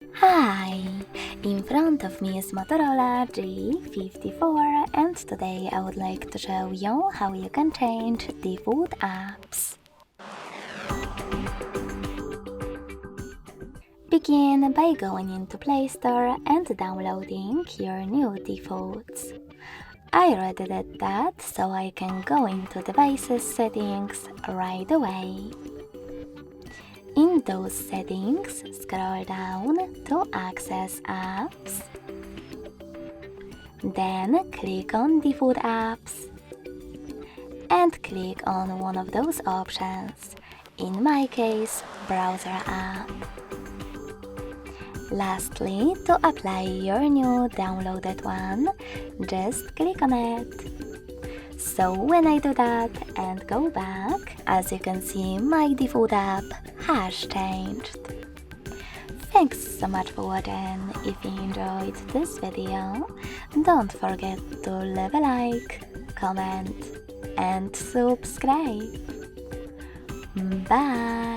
Hi! In front of me is Motorola G54 and today I would like to show you how you can change default apps. Begin by going into Play Store and downloading your new defaults. I already did that, so I can go into Devices settings right away. In those settings, scroll down to Access Apps. Then click on Default Apps and click on one of those options, in my case, Browser app. Lastly, to apply your new downloaded one, just click on it. So when I do that and go back, as you can see, my default app has changed. Thanks so much for watching. If you enjoyed this video, don't forget to leave a like, comment and subscribe. Bye!